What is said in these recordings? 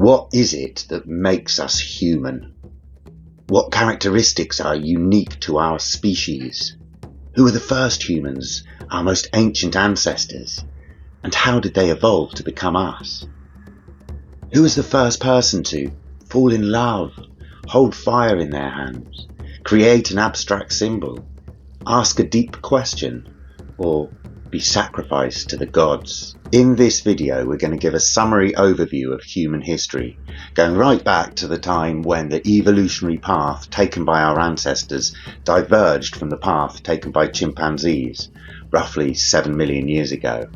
What is it that makes us human? What characteristics are unique to our species? Who are the first humans, our most ancient ancestors? And how did they evolve to become us? Who was the first person to fall in love, hold fire in their hands, create an abstract symbol, ask a deep question, or be sacrificed to the gods? In this video, we're going to give a summary overview of human history, going right back to the time when the evolutionary path taken by our ancestors diverged from the path taken by chimpanzees, roughly 7 million years ago,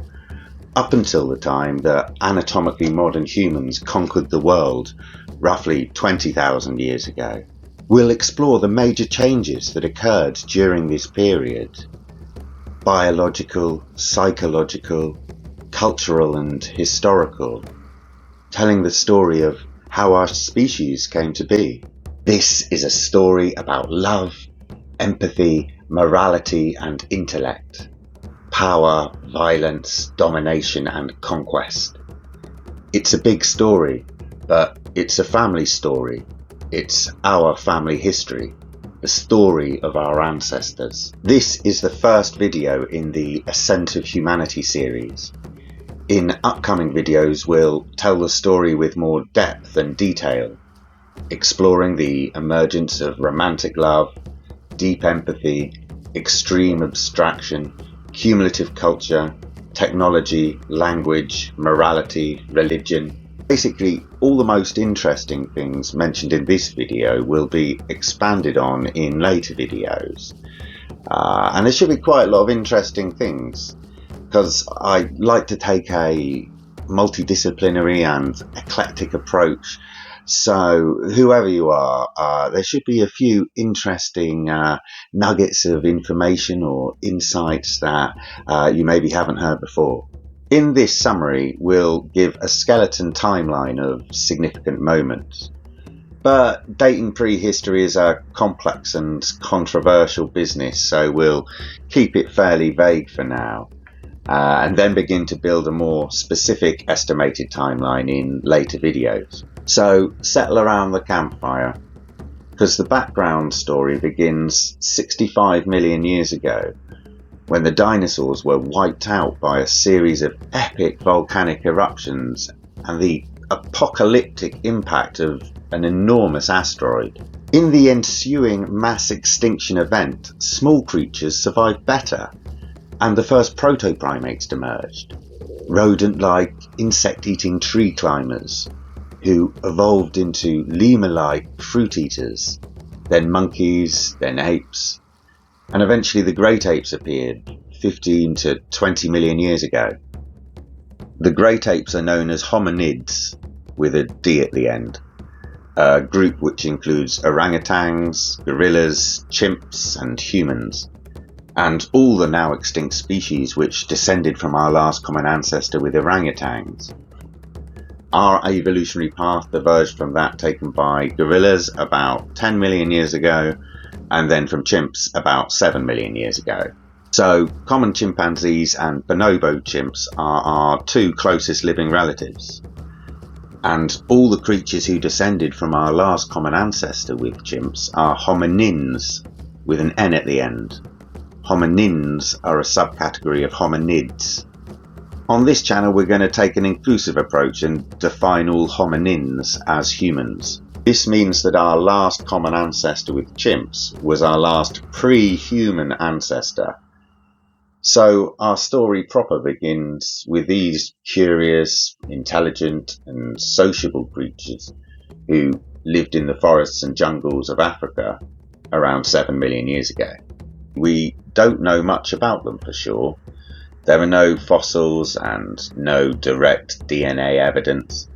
up until the time that anatomically modern humans conquered the world, roughly 20,000 years ago. We'll explore the major changes that occurred during this period: biological, psychological, cultural and historical, telling the story of how our species came to be. This is a story about love, empathy, morality and intellect, power, violence, domination and conquest. It's a big story, but it's a family story. It's our family history, the story of our ancestors. This is the first video in the Ascent of Humanity series. In upcoming videos, we'll tell the story with more depth and detail, exploring the emergence of romantic love, deep empathy, extreme abstraction, cumulative culture, technology, language, morality, religion. Basically, all the most interesting things mentioned in this video will be expanded on in later videos. And there should be quite a lot of interesting things, because I like to take a multidisciplinary and eclectic approach. So whoever you are, there should be a few interesting nuggets of information or insights that you maybe haven't heard before. In this summary, we'll give a skeleton timeline of significant moments. But dating prehistory is a complex and controversial business, so we'll keep it fairly vague for now. And then begin to build a more specific estimated timeline in later videos. So settle around the campfire, because the background story begins 65 million years ago, when the dinosaurs were wiped out by a series of epic volcanic eruptions and the apocalyptic impact of an enormous asteroid. In the ensuing mass extinction event, small creatures survived better, and the first proto-primates emerged, rodent-like, insect-eating tree climbers, who evolved into lemur-like fruit eaters, then monkeys, then apes, and eventually the great apes appeared 15 to 20 million years ago. The great apes are known as hominids, with a D at the end, a group which includes orangutans, gorillas, chimps and humans, and all the now extinct species which descended from our last common ancestor with orangutans. Our evolutionary path diverged from that taken by gorillas about 10 million years ago, and then from chimps about 7 million years ago. So common chimpanzees and bonobo chimps are our two closest living relatives. And all the creatures who descended from our last common ancestor with chimps are hominins, with an N at the end. Hominins are a subcategory of hominids. On this channel, we're going to take an inclusive approach and define all hominins as humans. This means that our last common ancestor with chimps was our last pre-human ancestor. So our story proper begins with these curious, intelligent and sociable creatures who lived in the forests and jungles of Africa around 7 million years ago. We don't know much about them for sure. There are no fossils and no direct DNA evidence.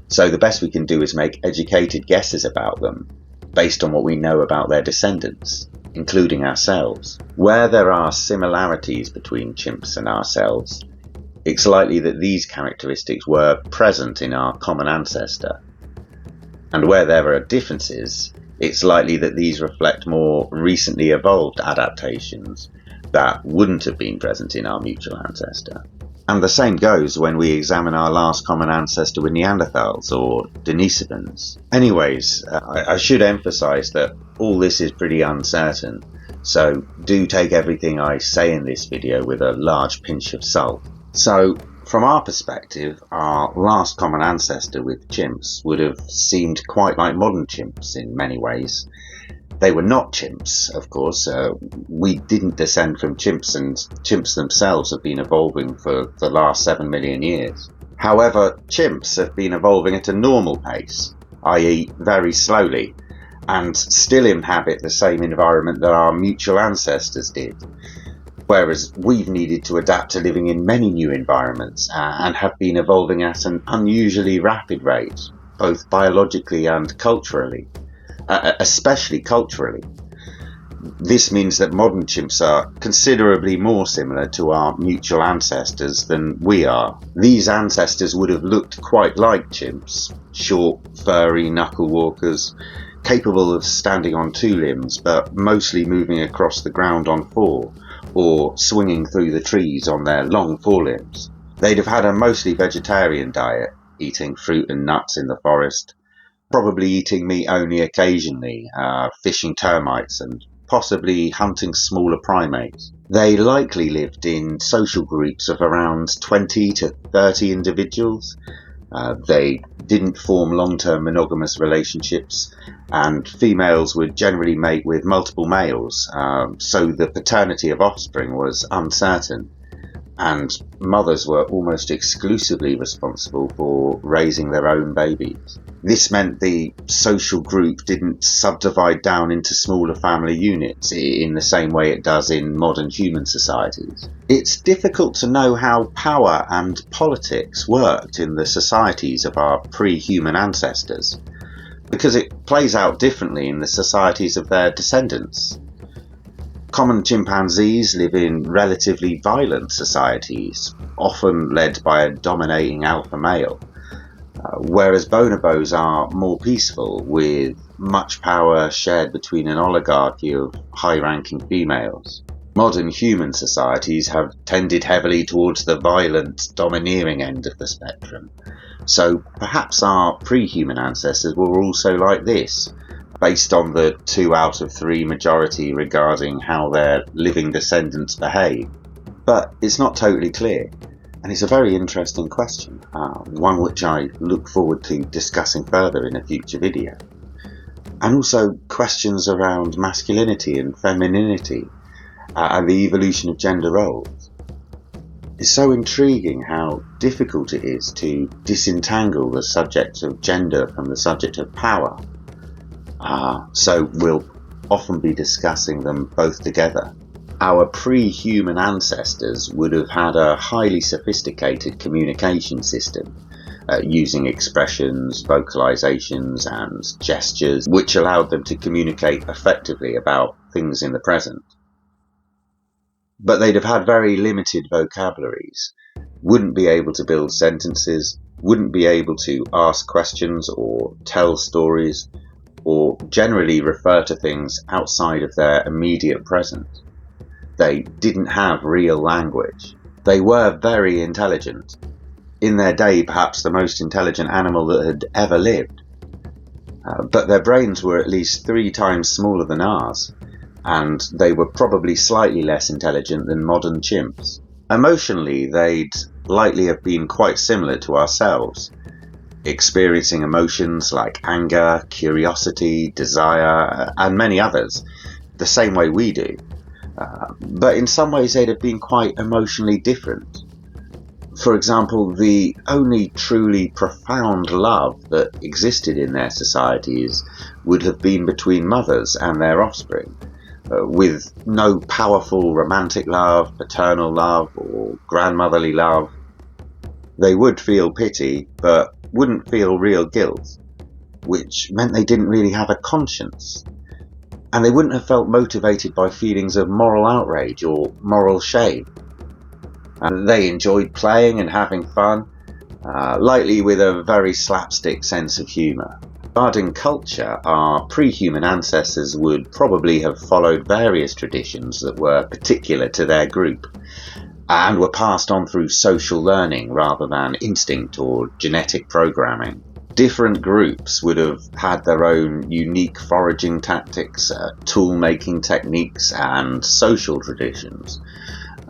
So the best we can do is make educated guesses about them, based on what we know about their descendants, including ourselves. Where there are similarities between chimps and ourselves, it's likely that these characteristics were present in our common ancestor. And where there are differences, it's likely that these reflect more recently evolved adaptations that wouldn't have been present in our mutual ancestor. And the same goes when we examine our last common ancestor with Neanderthals or Denisovans. Anyways, I should emphasize that all this is pretty uncertain, so do take everything I say in this video with a large pinch of salt. So, from our perspective, our last common ancestor with chimps would have seemed quite like modern chimps in many ways. They were not chimps, of course. We didn't descend from chimps, and chimps themselves have been evolving for the last 7 million years. However, chimps have been evolving at a normal pace, i.e. very slowly, and still inhabit the same environment that our mutual ancestors did. Whereas we've needed to adapt to living in many new environments and have been evolving at an unusually rapid rate, both biologically and culturally. Especially culturally. This means that modern chimps are considerably more similar to our mutual ancestors than we are. These ancestors would have looked quite like chimps, short, furry knuckle walkers, capable of standing on 2 limbs but mostly moving across the ground on 4, or swinging through the trees on their long forelimbs. They'd have had a mostly vegetarian diet, eating fruit and nuts in the forest, probably eating meat only occasionally, fishing termites and possibly hunting smaller primates. They likely lived in social groups of around 20 to 30 individuals. They didn't form long-term monogamous relationships, and females would generally mate with multiple males, so the paternity of offspring was uncertain, and mothers were almost exclusively responsible for raising their own babies. This meant the social group didn't subdivide down into smaller family units in the same way it does in modern human societies. It's difficult to know how power and politics worked in the societies of our pre-human ancestors, because it plays out differently in the societies of their descendants. Common chimpanzees live in relatively violent societies, often led by a dominating alpha male, whereas bonobos are more peaceful, with much power shared between an oligarchy of high-ranking females. Modern human societies have tended heavily towards the violent, domineering end of the spectrum, so perhaps our pre-human ancestors were also like this, based on the 2 out of 3 majority regarding how their living descendants behave. But it's not totally clear, and it's a very interesting question, one which I look forward to discussing further in a future video. And also questions around masculinity and femininity, and the evolution of gender roles. It's so intriguing how difficult it is to disentangle the subject of gender from the subject of power. So we'll often be discussing them both together. Our pre-human ancestors would have had a highly sophisticated communication system, using expressions, vocalizations and gestures, which allowed them to communicate effectively about things in the present. But they'd have had very limited vocabularies, wouldn't be able to build sentences, wouldn't be able to ask questions or tell stories, or generally refer to things outside of their immediate present. They didn't have real language. They were very intelligent. In their day, perhaps the most intelligent animal that had ever lived. But their brains were at least 3 times smaller than ours, and they were probably slightly less intelligent than modern chimps. Emotionally, they'd likely have been quite similar to ourselves, experiencing emotions like anger, curiosity, desire, and many others, the same way we do. But in some ways they'd have been quite emotionally different. For example, the only truly profound love that existed in their societies would have been between mothers and their offspring, with no powerful romantic love, paternal love, or grandmotherly love. They would feel pity, but wouldn't feel real guilt, which meant they didn't really have a conscience. And they wouldn't have felt motivated by feelings of moral outrage or moral shame. And they enjoyed playing and having fun, likely with a very slapstick sense of humour. Regarding culture, our pre-human ancestors would probably have followed various traditions that were particular to their group. and were passed on through social learning rather than instinct or genetic programming. Different groups would have had their own unique foraging tactics, tool-making techniques, and social traditions.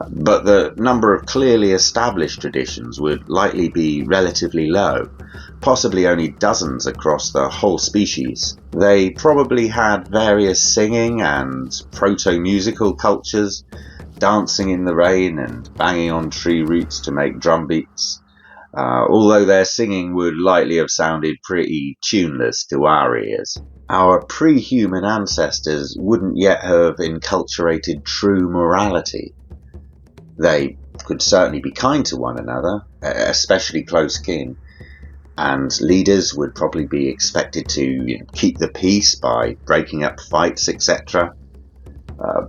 But the number of clearly established traditions would likely be relatively low, possibly only dozens across the whole species. They probably had various singing and proto-musical cultures, dancing in the rain and banging on tree roots to make drum beats, although their singing would likely have sounded pretty tuneless to our ears. Our pre-human ancestors wouldn't yet have enculturated true morality. They could certainly be kind to one another, especially close kin, and leaders would probably be expected to keep the peace by breaking up fights, etc.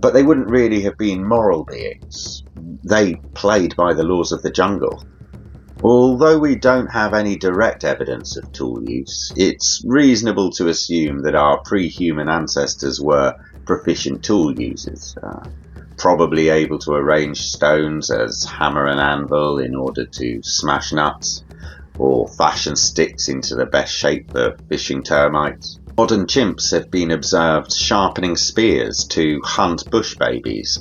But they wouldn't really have been moral beings. They played by the laws of the jungle. Although we don't have any direct evidence of tool use, it's reasonable to assume that our pre-human ancestors were proficient tool users, probably able to arrange stones as hammer and anvil in order to smash nuts, or fashion sticks into the best shape for fishing termites. Modern chimps have been observed sharpening spears to hunt bush babies,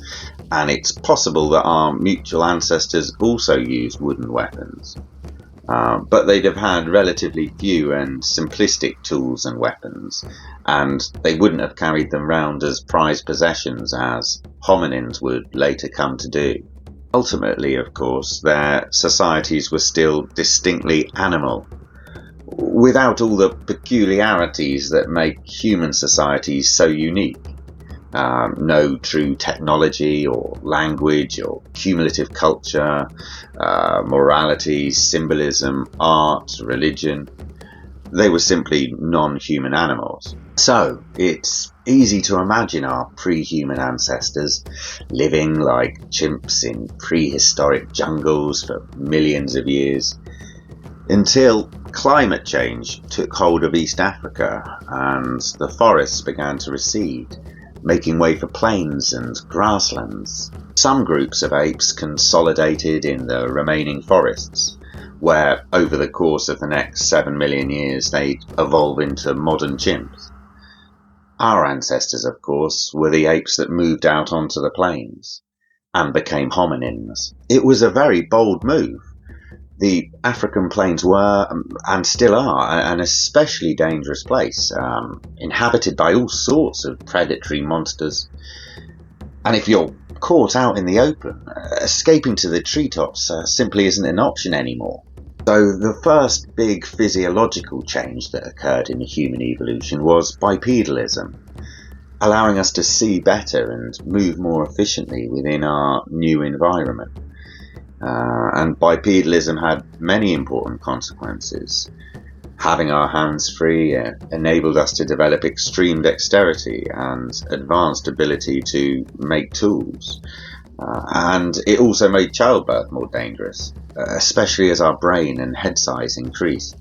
and it's possible that our mutual ancestors also used wooden weapons. But they'd have had relatively few and simplistic tools and weapons, and they wouldn't have carried them round as prized possessions as hominins would later come to do. Ultimately, of course, their societies were still distinctly animal, without all the peculiarities that make human societies so unique. No true technology or language or cumulative culture, morality, symbolism, art, religion. They were simply non-human animals. So it's easy to imagine our pre-human ancestors living like chimps in prehistoric jungles for millions of years, until climate change took hold of East Africa and the forests began to recede, making way for plains and grasslands. Some groups of apes consolidated in the remaining forests, where over the course of the next 7 million years they'd evolve into modern chimps. Our ancestors, of course, were the apes that moved out onto the plains and became hominins. It was a very bold move. The African plains were, and still are, an especially dangerous place, inhabited by all sorts of predatory monsters. And if you're caught out in the open, escaping to the treetops simply isn't an option anymore. So the first big physiological change that occurred in human evolution was bipedalism, allowing us to see better and move more efficiently within our new environment. And bipedalism had many important consequences. Having our hands free enabled us to develop extreme dexterity and advanced ability to make tools. And it also made childbirth more dangerous, especially as our brain and head size increased.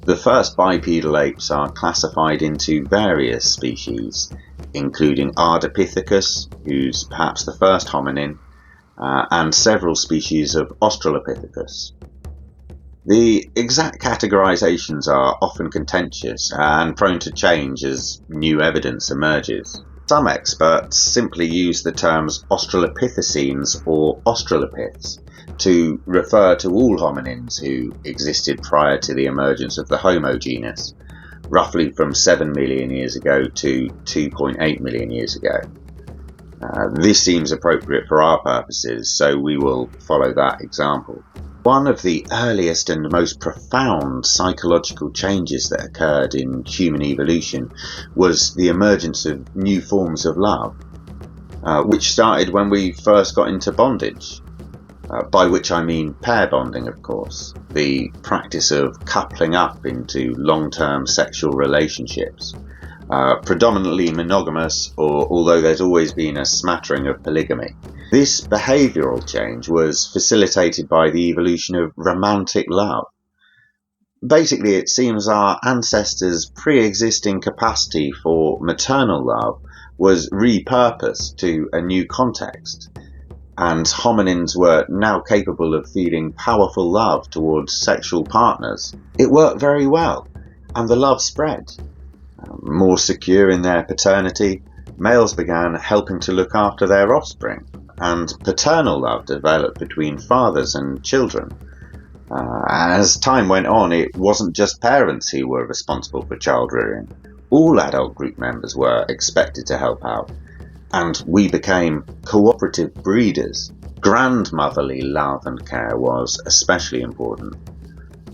The first bipedal apes are classified into various species, including Ardipithecus, who's perhaps the first hominin, and several species of Australopithecus. The exact categorizations are often contentious and prone to change as new evidence emerges. Some experts simply use the terms Australopithecines or Australopiths to refer to all hominins who existed prior to the emergence of the Homo genus, roughly from 7 million years ago to 2.8 million years ago. This seems appropriate for our purposes, so we will follow that example. One of the earliest and most profound psychological changes that occurred in human evolution was the emergence of new forms of love, which started when we first got into bondage, by which I mean pair bonding, of course, the practice of coupling up into long-term sexual relationships. Predominantly monogamous, although there's always been a smattering of polygamy. This behavioural change was facilitated by the evolution of romantic love. Basically, it seems our ancestors' pre-existing capacity for maternal love was repurposed to a new context, and hominins were now capable of feeling powerful love towards sexual partners, it worked very well, and the love spread. More secure in their paternity, males began helping to look after their offspring, and paternal love developed between fathers and children. As time went on, it wasn't just parents who were responsible for child rearing. All adult group members were expected to help out, and we became cooperative breeders. Grandmotherly love and care was especially important.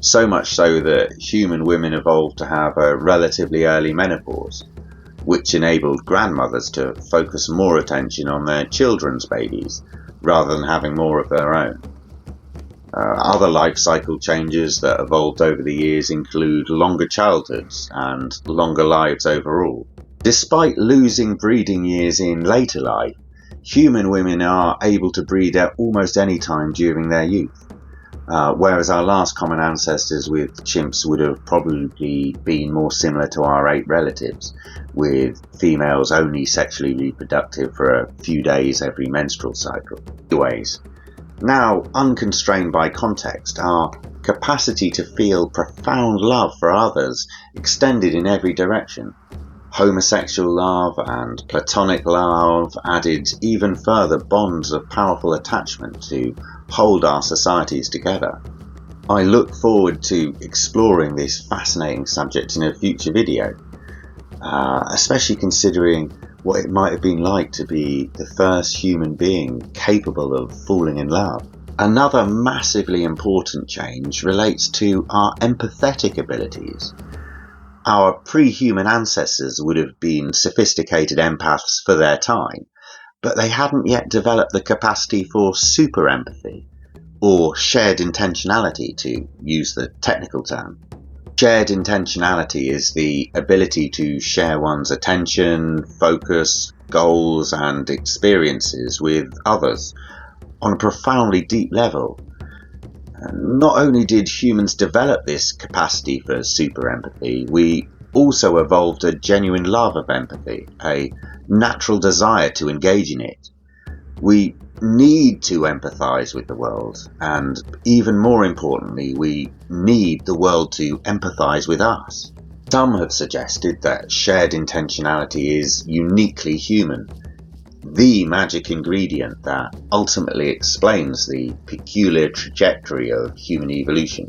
So much so that human women evolved to have a relatively early menopause, which enabled grandmothers to focus more attention on their children's babies rather than having more of their own. Other life cycle changes that evolved over the years include longer childhoods and longer lives overall. Despite losing breeding years in later life, human women are able to breed at almost any time during their youth, whereas our last common ancestors with chimps would have probably been more similar to our ape relatives, with females only sexually reproductive for a few days every menstrual cycle. Anyways, now unconstrained by context, our capacity to feel profound love for others extended in every direction. Homosexual love and platonic love added even further bonds of powerful attachment to hold our societies together. I look forward to exploring this fascinating subject in a future video, especially considering what it might have been like to be the first human being capable of falling in love. Another massively important change relates to our empathetic abilities. Our pre-human ancestors would have been sophisticated empaths for their time, but they hadn't yet developed the capacity for super empathy, or shared intentionality, to use the technical term. Shared intentionality is the ability to share one's attention, focus, goals, and experiences with others on a profoundly deep level. Not only did humans develop this capacity for super empathy, we also evolved a genuine love of empathy, a natural desire to engage in it. We need to empathize with the world, and even more importantly, we need the world to empathize with us. Some have suggested that shared intentionality is uniquely human, the magic ingredient that ultimately explains the peculiar trajectory of human evolution.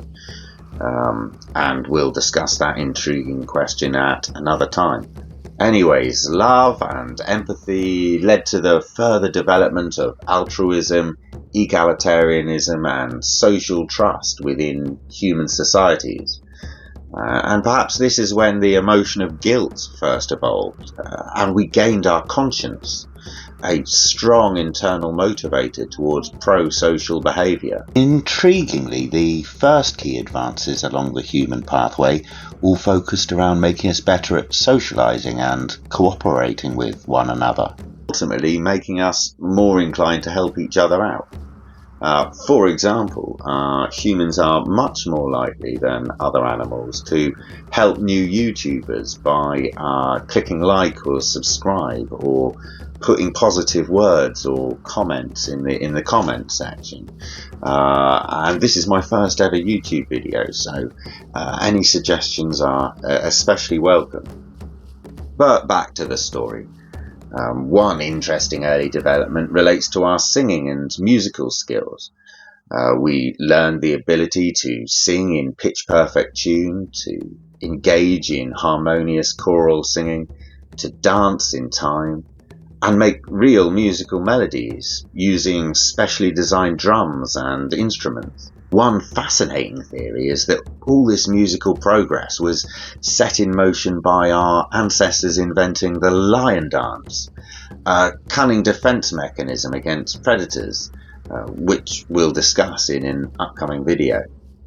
And we'll discuss that intriguing question at another time. Anyways, love and empathy led to the further development of altruism, egalitarianism, and social trust within human societies. And perhaps this is when the emotion of guilt first evolved, and we gained our conscience, a strong internal motivator towards pro-social behaviour. Intriguingly, the first key advances along the human pathway all focused around making us better at socialising and cooperating with one another, ultimately making us more inclined to help each other out. For example, humans are much more likely than other animals to help new YouTubers by clicking like or subscribe, or putting positive words or comments in the comment section. And this is my first ever YouTube video, so any suggestions are especially welcome. But back to the story. One interesting early development relates to our singing and musical skills. We learned the ability to sing in pitch-perfect tune, to engage in harmonious choral singing, to dance in time, and make real musical melodies using specially designed drums and instruments. One fascinating theory is that all this musical progress was set in motion by our ancestors inventing the lion dance, a cunning defense mechanism against predators, which we'll discuss in an upcoming video.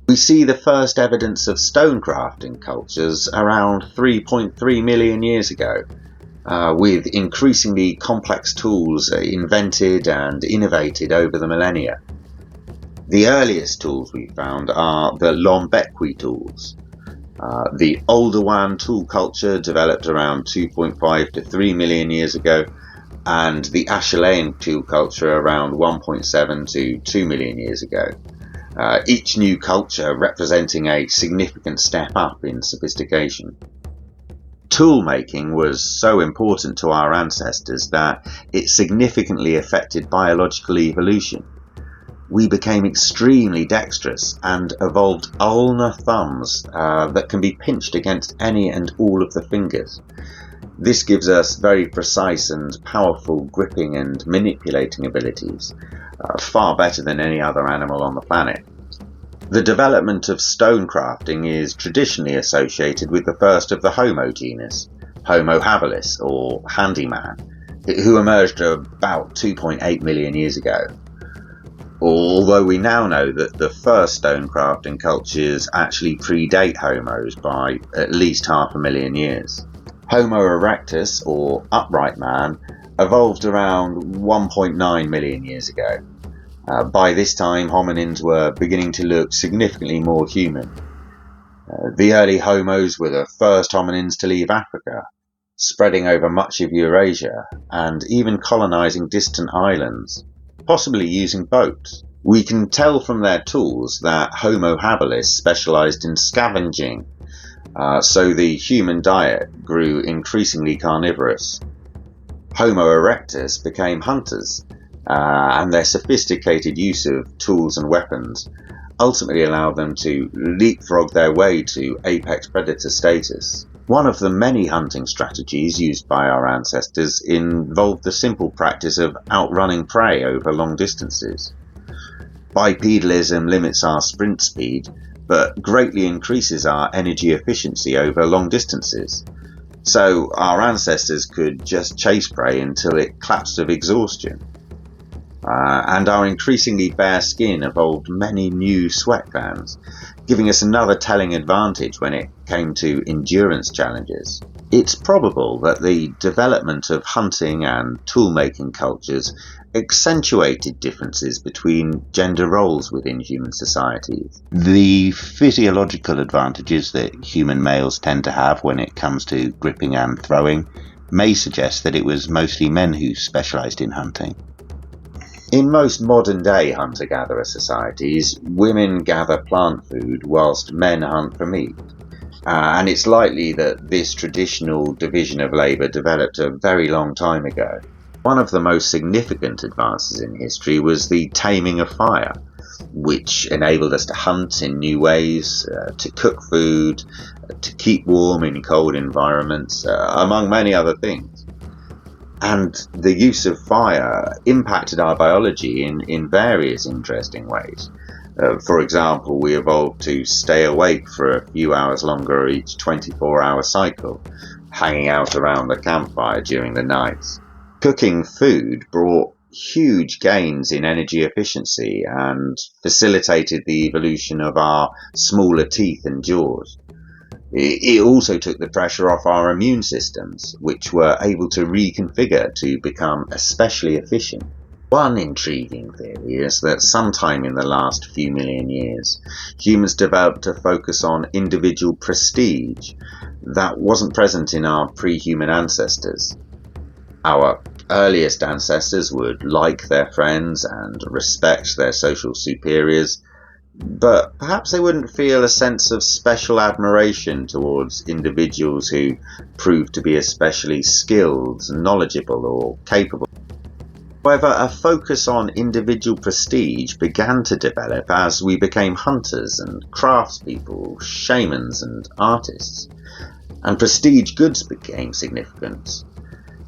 We see the first evidence of stonecraft in cultures around 3.3 million years ago, with increasingly complex tools invented and innovated over the millennia. The earliest tools we found are the Lombequi tools. The Oldowan tool culture developed around 2.5 to 3 million years ago and the Acheulean tool culture around 1.7 to 2 million years ago. Each new culture representing a significant step up in sophistication. Tool making was so important to our ancestors that it significantly affected biological evolution. We became extremely dexterous and evolved ulnar thumbs that can be pinched against any and all of the fingers. This gives us very precise and powerful gripping and manipulating abilities, far better than any other animal on the planet. The development of stone crafting is traditionally associated with the first of the Homo genus, Homo habilis, or handyman, who emerged about 2.8 million years ago. Although we now know that the first stone crafting cultures actually predate Homos by at least 500,000 years. Homo erectus, or upright man, evolved around 1.9 million years ago. By this time, hominins were beginning to look significantly more human. The early Homos were the first hominins to leave Africa, spreading over much of Eurasia and even colonizing distant islands, possibly using boats. We can tell from their tools that Homo habilis specialized in scavenging, so the human diet grew increasingly carnivorous. Homo erectus became hunters, and their sophisticated use of tools and weapons ultimately allowed them to leapfrog their way to apex predator status. One of the many hunting strategies used by our ancestors involved the simple practice of outrunning prey over long distances. Bipedalism limits our sprint speed, but greatly increases our energy efficiency over long distances. So our ancestors could just chase prey until it collapsed of exhaustion. And our increasingly bare skin evolved many new sweat glands, giving us another telling advantage when it came to endurance challenges. It's probable that the development of hunting and tool-making cultures accentuated differences between gender roles within human societies. The physiological advantages that human males tend to have when it comes to gripping and throwing may suggest that it was mostly men who specialized in hunting. In most modern-day hunter-gatherer societies, women gather plant food whilst men hunt for meat. And it's likely that this traditional division of labour developed a very long time ago. One of the most significant advances in history was the taming of fire, which enabled us to hunt in new ways, to cook food, to keep warm in cold environments, among many other things. And the use of fire impacted our biology in various interesting ways. For example, we evolved to stay awake for a few hours longer each 24-hour cycle, hanging out around the campfire during the nights. Cooking food brought huge gains in energy efficiency and facilitated the evolution of our smaller teeth and jaws. It also took the pressure off our immune systems, which were able to reconfigure to become especially efficient. One intriguing theory is that sometime in the last few million years, humans developed a focus on individual prestige that wasn't present in our pre-human ancestors. Our earliest ancestors would like their friends and respect their social superiors, but perhaps they wouldn't feel a sense of special admiration towards individuals who proved to be especially skilled, knowledgeable, or capable. However, a focus on individual prestige began to develop as we became hunters and craftspeople, shamans and artists, and prestige goods became significant.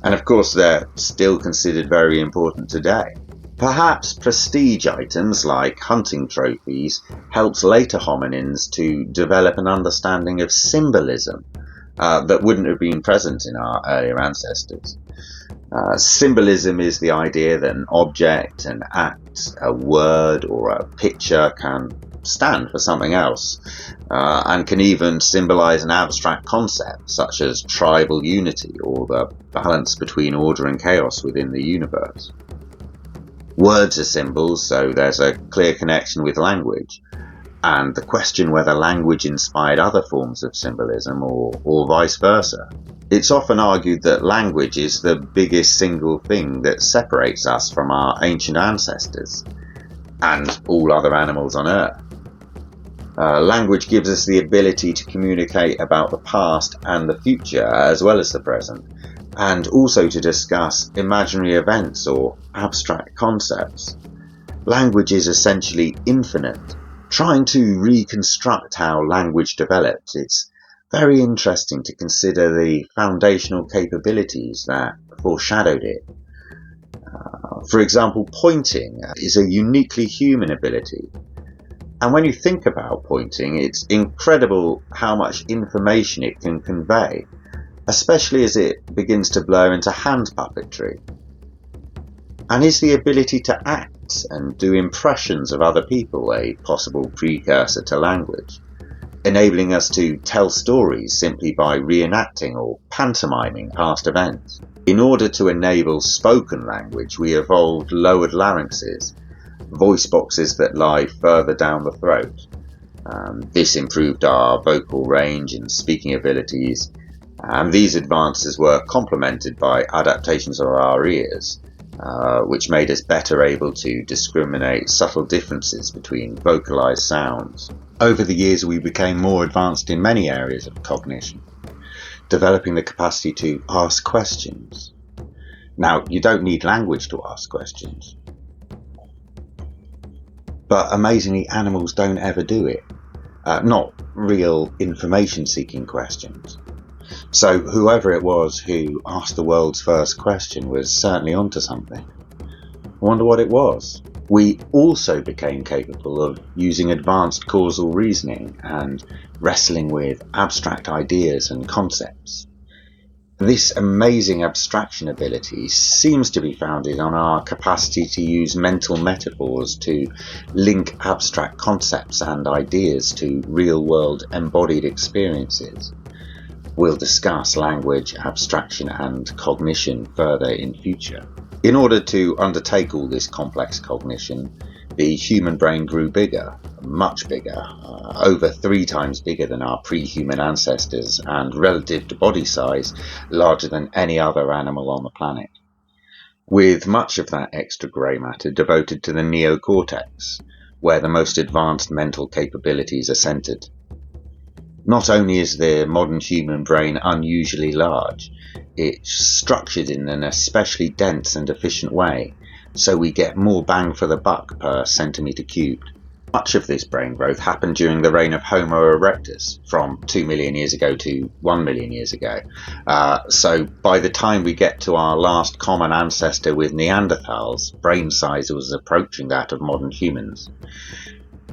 And of course, they're still considered very important today. Perhaps prestige items like hunting trophies helped later hominins to develop an understanding of symbolism that wouldn't have been present in our earlier ancestors. Symbolism is the idea that an object, an act, a word, or a picture can stand for something else, and can even symbolize an abstract concept such as tribal unity or the balance between order and chaos within the universe. Words are symbols, so there's a clear connection with language, and the question whether language inspired other forms of symbolism or vice versa It's often argued that language is the biggest single thing that separates us from our ancient ancestors and all other animals on Earth. Language gives us the ability to communicate about the past and the future as well as the present, and also to discuss imaginary events or abstract concepts. Language is essentially infinite. Trying to reconstruct how language developed, it's very interesting to consider the foundational capabilities that foreshadowed it. For example, pointing is a uniquely human ability. And when you think about pointing, it's incredible how much information it can convey, especially as it begins to blur into hand puppetry. And is the ability to act and do impressions of other people a possible precursor to language, enabling us to tell stories simply by reenacting or pantomiming past events? In order to enable spoken language, we evolved lowered larynxes, voice boxes that lie further down the throat. This improved our vocal range and speaking abilities, and these advances were complemented by adaptations of our ears, which made us better able to discriminate subtle differences between vocalized sounds. Over the years, we became more advanced in many areas of cognition, developing the capacity to ask questions. Now, you don't need language to ask questions, but amazingly, animals don't ever do it. Not real information-seeking questions. So whoever it was who asked the world's first question was certainly onto something. I wonder what it was. We also became capable of using advanced causal reasoning and wrestling with abstract ideas and concepts. This amazing abstraction ability seems to be founded on our capacity to use mental metaphors to link abstract concepts and ideas to real-world embodied experiences. We'll discuss language, abstraction, and cognition further in future. In order to undertake all this complex cognition, the human brain grew bigger, much bigger, over 3 times bigger than our pre-human ancestors, and relative to body size, larger than any other animal on the planet, with much of that extra grey matter devoted to the neocortex, where the most advanced mental capabilities are centred. Not only is the modern human brain unusually large, it's structured in an especially dense and efficient way, so we get more bang for the buck per centimetre cubed. Much of this brain growth happened during the reign of Homo erectus, from 2 million years ago to 1 million years ago. So by the time we get to our last common ancestor with Neanderthals, brain size was approaching that of modern humans.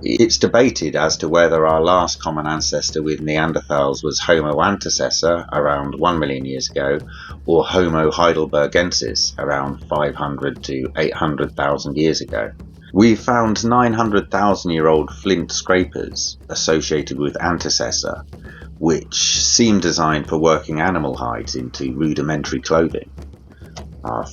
It's debated as to whether our last common ancestor with Neanderthals was Homo antecessor around 1 million years ago, or Homo heidelbergensis around 500 to 800,000 years ago. We found 900,000-year-old flint scrapers associated with antecessor, which seem designed for working animal hides into rudimentary clothing.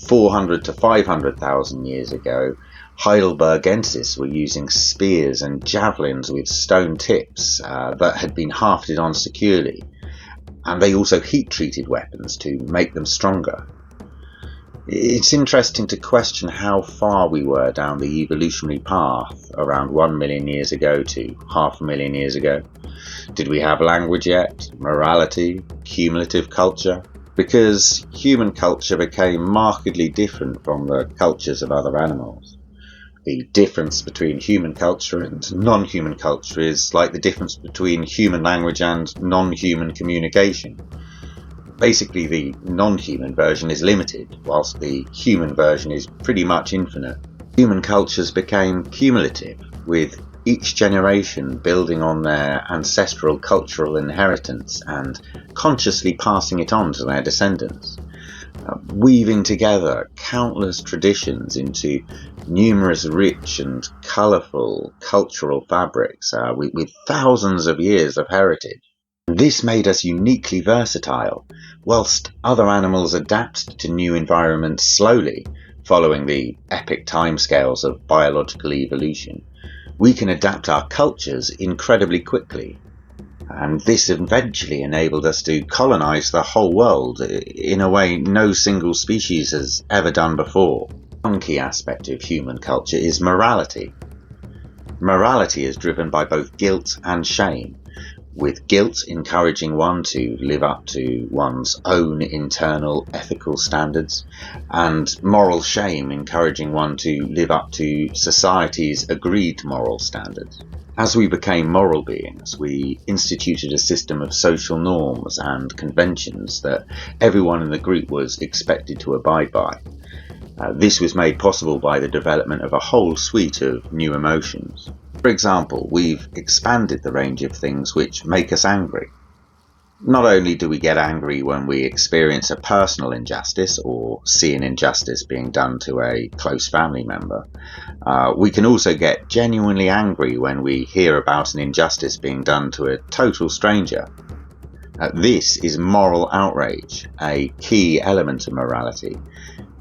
400 to 500,000 years ago, Heidelbergensis were using spears and javelins with stone tips that had been hafted on securely, and they also heat-treated weapons to make them stronger. It's interesting to question how far we were down the evolutionary path around 1 million years ago to 500,000 years ago. Did we have language yet? Morality? Cumulative culture? Because human culture became markedly different from the cultures of other animals. The difference between human culture and non-human culture is like the difference between human language and non-human communication. Basically, the non-human version is limited, whilst the human version is pretty much infinite. Human cultures became cumulative, with each generation building on their ancestral cultural inheritance and consciously passing it on to their descendants, weaving together countless traditions into numerous rich and colourful cultural fabrics with thousands of years of heritage. This made us uniquely versatile, whilst other animals adapt to new environments slowly, following the epic timescales of biological evolution. We can adapt our cultures incredibly quickly. And this eventually enabled us to colonize the whole world in a way no single species has ever done before. One key aspect of human culture is morality. Morality is driven by both guilt and shame, with guilt encouraging one to live up to one's own internal ethical standards, and moral shame encouraging one to live up to society's agreed moral standards. As we became moral beings, we instituted a system of social norms and conventions that everyone in the group was expected to abide by. This was made possible by the development of a whole suite of new emotions. For example, we've expanded the range of things which make us angry. Not only do we get angry when we experience a personal injustice or see an injustice being done to a close family member, we can also get genuinely angry when we hear about an injustice being done to a total stranger. This is moral outrage, a key element of morality,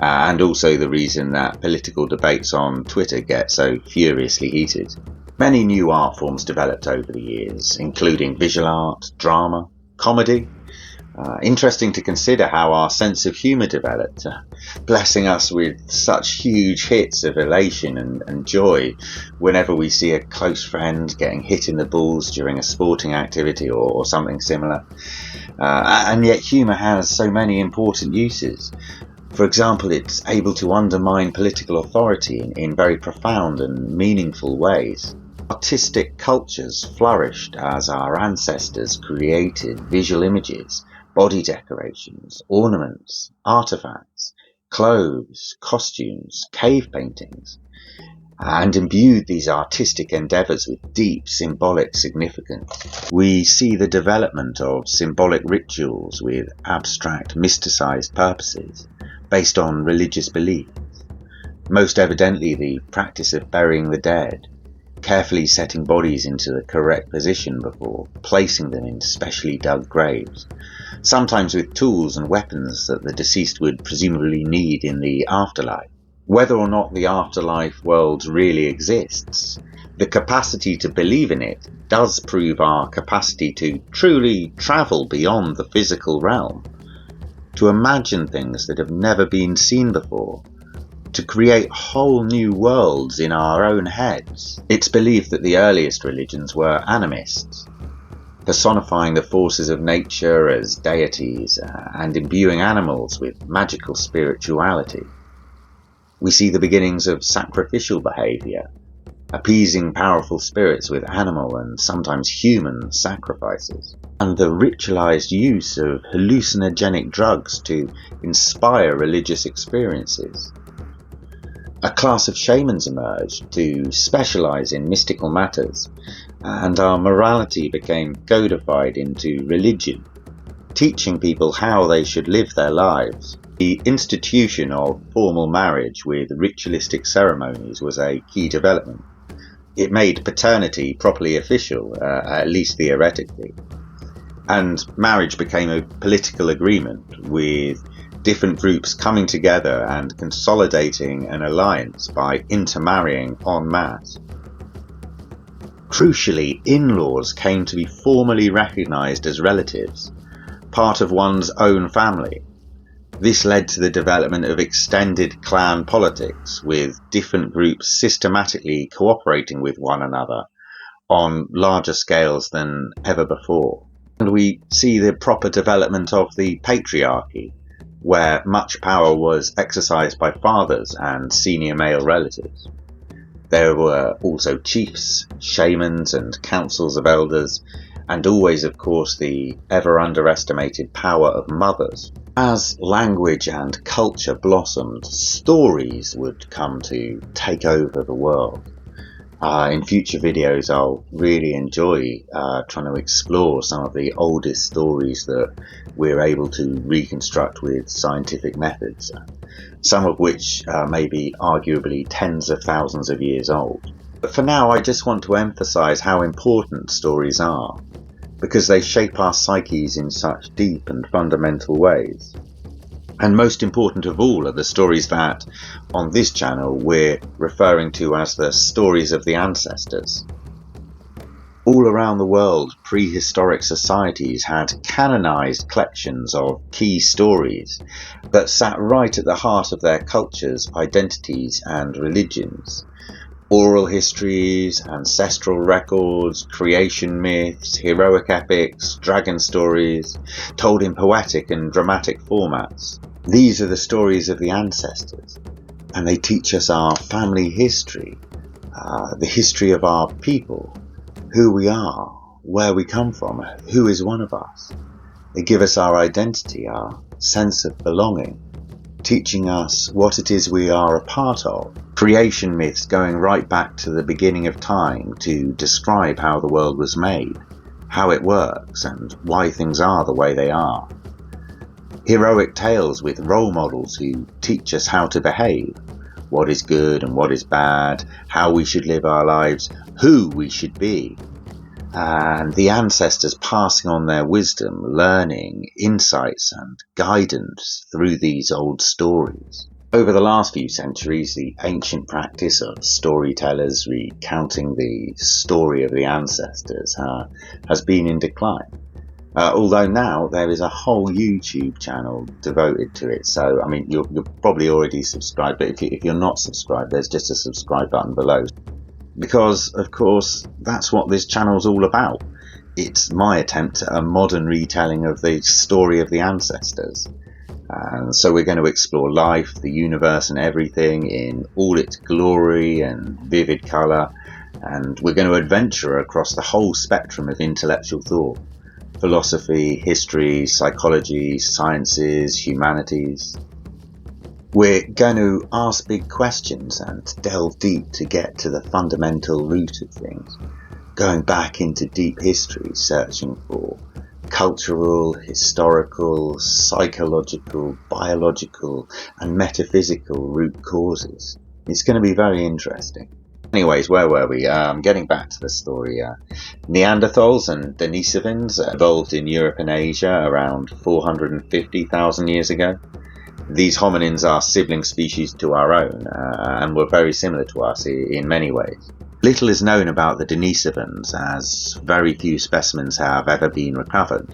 and also the reason that political debates on Twitter get so furiously heated. Many new art forms developed over the years, including visual art, drama, comedy. Interesting to consider how our sense of humour developed, blessing us with such huge hits of elation and joy whenever we see a close friend getting hit in the balls during a sporting activity or something similar. And yet humour has so many important uses. For example, it's able to undermine political authority in very profound and meaningful ways. Artistic cultures flourished as our ancestors created visual images, body decorations, ornaments, artifacts, clothes, costumes, cave paintings, and imbued these artistic endeavours with deep symbolic significance. We see the development of symbolic rituals with abstract, mysticised purposes based on religious beliefs. Most evidently the practice of burying the dead, carefully setting bodies into the correct position before placing them in specially dug graves, sometimes with tools and weapons that the deceased would presumably need in the afterlife. Whether or not the afterlife world really exists, the capacity to believe in it does prove our capacity to truly travel beyond the physical realm, to imagine things that have never been seen before, to create whole new worlds in our own heads. It's believed that the earliest religions were animists, personifying the forces of nature as deities and imbuing animals with magical spirituality. We see the beginnings of sacrificial behaviour, appeasing powerful spirits with animal and sometimes human sacrifices, and the ritualized use of hallucinogenic drugs to inspire religious experiences. A class of shamans emerged to specialize in mystical matters, and our morality became codified into religion, teaching people how they should live their lives. The institution of formal marriage with ritualistic ceremonies was a key development. It made paternity properly official, at least theoretically. And marriage became a political agreement, with different groups coming together and consolidating an alliance by intermarrying en masse. Crucially, in-laws came to be formally recognised as relatives, part of one's own family. This led to the development of extended clan politics, with different groups systematically cooperating with one another on larger scales than ever before. And we see the proper development of the patriarchy, where much power was exercised by fathers and senior male relatives. There were also chiefs, shamans, and councils of elders, and always, of course, the ever underestimated power of mothers. As language and culture blossomed, stories would come to take over the world. In future videos, I'll really enjoy trying to explore some of the oldest stories that we're able to reconstruct with scientific methods, some of which may be arguably tens of thousands of years old. But for now, I just want to emphasize how important stories are, because they shape our psyches in such deep and fundamental ways. And most important of all are the stories that, on this channel, we're referring to as the stories of the ancestors. All around the world, prehistoric societies had canonized collections of key stories that sat right at the heart of their cultures, identities, and religions. Oral histories, ancestral records, creation myths, heroic epics, dragon stories, told in poetic and dramatic formats. These are the stories of the ancestors, and they teach us our family history, the history of our people, who we are, where we come from, who is one of us. They give us our identity, our sense of belonging, teaching us what it is we are a part of. Creation myths going right back to the beginning of time to describe how the world was made, how it works, and why things are the way they are. Heroic tales with role models who teach us how to behave, what is good and what is bad, how we should live our lives, who we should be, and the ancestors passing on their wisdom, learning, insights and guidance through these old stories. Over the last few centuries, the ancient practice of storytellers recounting the story of the ancestors has been in decline. Although now there is a whole YouTube channel devoted to it. So, I mean, you're probably already subscribed, but if you're not subscribed, there's just a subscribe button below. Because, of course, that's what this channel's all about. It's my attempt at a modern retelling of the story of the ancestors. And so we're going to explore life, the universe and everything in all its glory and vivid colour. And we're going to adventure across the whole spectrum of intellectual thought. Philosophy, history, psychology, sciences, humanities. We're going to ask big questions and delve deep to get to the fundamental root of things, going back into deep history, searching for cultural, historical, psychological, biological and metaphysical root causes. It's going to be very interesting. Anyways, where were we? Getting back to the story. Neanderthals and Denisovans evolved in Europe and Asia around 450,000 years ago. These hominins are sibling species to our own and were very similar to us in many ways. Little is known about the Denisovans, as very few specimens have ever been recovered.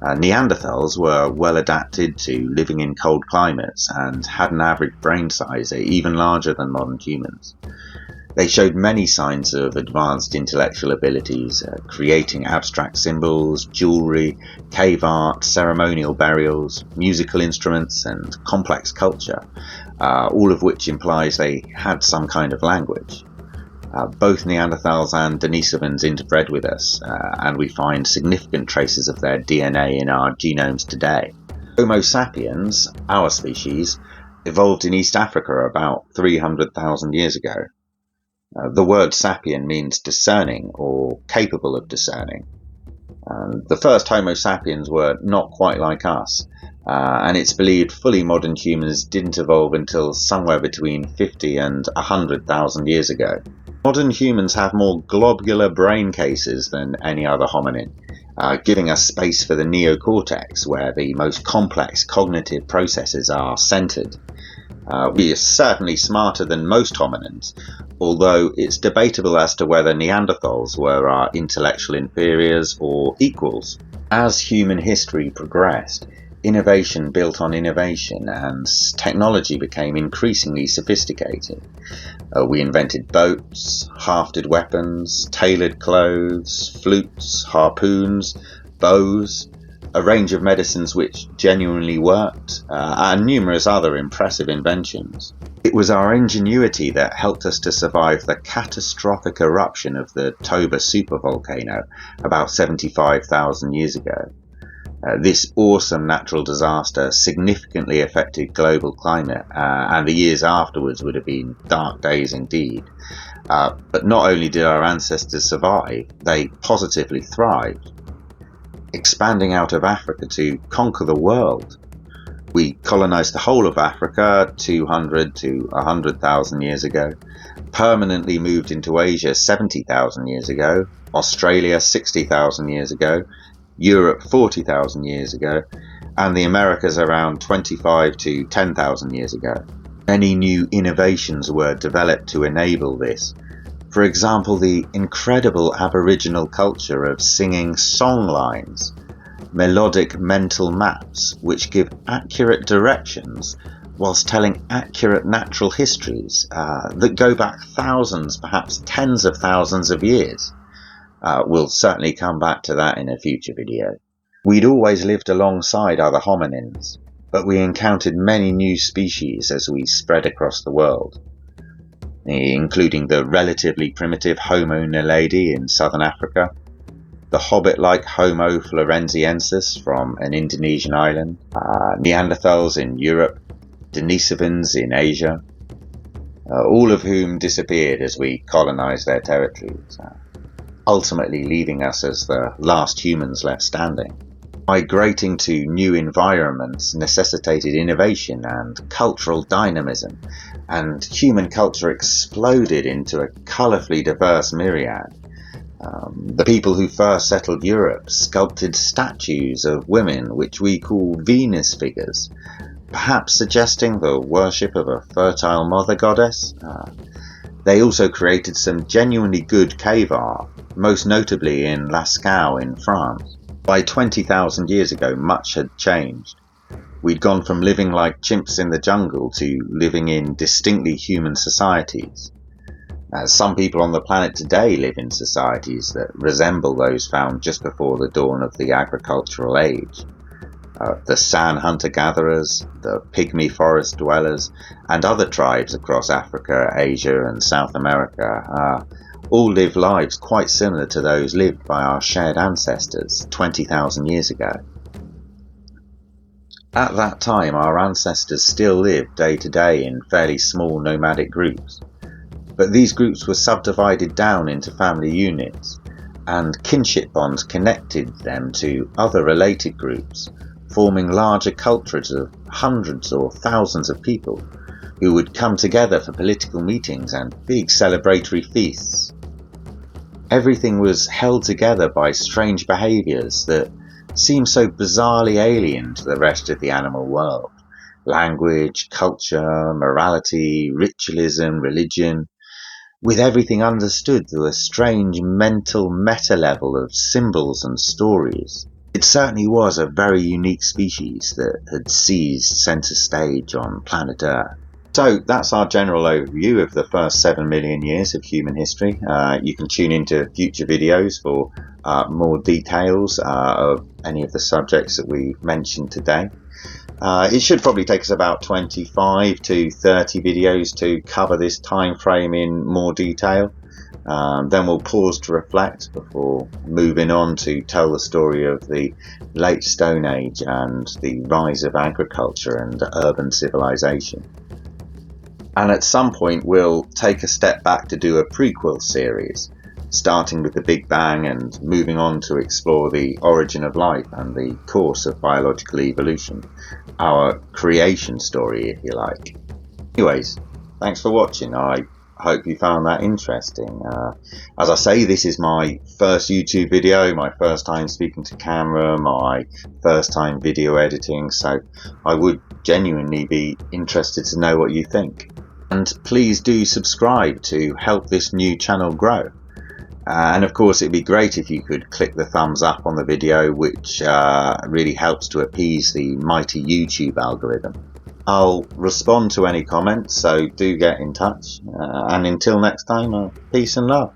Neanderthals were well adapted to living in cold climates and had an average brain size even larger than modern humans. They showed many signs of advanced intellectual abilities, creating abstract symbols, jewellery, cave art, ceremonial burials, musical instruments and complex culture, all of which implies they had some kind of language. Both Neanderthals and Denisovans interbred with us, and we find significant traces of their DNA in our genomes today. Homo sapiens, our species, evolved in East Africa about 300,000 years ago. The word sapien means discerning or capable of discerning. The first Homo sapiens were not quite like us, and it's believed fully modern humans didn't evolve until somewhere between 50 and 100,000 years ago. Modern humans have more globular brain cases than any other hominin, giving us space for the neocortex, where the most complex cognitive processes are centered. We are certainly smarter than most hominins, although it's debatable as to whether Neanderthals were our intellectual inferiors or equals. As human history progressed, innovation built on innovation and technology became increasingly sophisticated. We invented boats, hafted weapons, tailored clothes, flutes, harpoons, bows, a range of medicines which genuinely worked, and numerous other impressive inventions. It was our ingenuity that helped us to survive the catastrophic eruption of the Toba supervolcano about 75,000 years ago. This awesome natural disaster significantly affected global climate, and the years afterwards would have been dark days indeed. But not only did our ancestors survive, they positively thrived, expanding out of Africa to conquer the world. We colonized the whole of Africa 200 to 100,000 years ago, permanently moved into Asia 70,000 years ago, Australia 60,000 years ago, Europe 40,000 years ago, and the Americas around 25 to 10,000 years ago. Many new innovations were developed to enable this, For example, the incredible Aboriginal culture of singing song lines, melodic mental maps which give accurate directions whilst telling accurate natural histories that go back thousands, perhaps tens of thousands of years. We'll certainly come back to that in a future video. We'd always lived alongside other hominins, but we encountered many new species as we spread across the world, including the relatively primitive Homo naledi in southern Africa, the hobbit-like Homo florenziensis from an Indonesian island, Neanderthals in Europe, Denisovans in Asia, all of whom disappeared as we colonized their territories, ultimately leaving us as the last humans left standing. Migrating to new environments necessitated innovation and cultural dynamism, and human culture exploded into a colourfully diverse myriad. The people who first settled Europe sculpted statues of women which we call Venus figures, perhaps suggesting the worship of a fertile mother goddess. They also created some genuinely good cave art, most notably in Lascaux in France. By 20,000 years ago, much had changed. We'd gone from living like chimps in the jungle to living in distinctly human societies. Some people on the planet today live in societies that resemble those found just before the dawn of the agricultural age. The San hunter-gatherers, the pygmy forest dwellers, and other tribes across Africa, Asia and South America all live lives quite similar to those lived by our shared ancestors 20,000 years ago. At that time, our ancestors still lived day to day in fairly small nomadic groups, but these groups were subdivided down into family units, and kinship bonds connected them to other related groups, forming larger cultures of hundreds or thousands of people who would come together for political meetings and big celebratory feasts. Everything was held together by strange behaviours that seemed so bizarrely alien to the rest of the animal world. Language, culture, morality, ritualism, religion, with everything understood through a strange mental meta level of symbols and stories. It certainly was a very unique species that had seized centre stage on planet Earth. So that's our general overview of the first 7 million years of human history. You can tune into future videos for more details of any of the subjects that we've mentioned today. It should probably take us about 25 to 30 videos to cover this time frame in more detail. Then we'll pause to reflect before moving on to tell the story of the late Stone Age and the rise of agriculture and urban civilization. And at some point we'll take a step back to do a prequel series, starting with the Big Bang and moving on to explore the origin of life and the course of biological evolution, our creation story, if you like. Anyways, thanks for watching. I hope you found that interesting. As I say, this is my first YouTube video, my first time speaking to camera, my first time video editing, so I would genuinely be interested to know what you think. And please do subscribe to help this new channel grow. And of course it'd be great if you could click the thumbs up on the video, which really helps to appease the mighty YouTube algorithm. I'll respond to any comments, so do get in touch. And until next time, peace and love.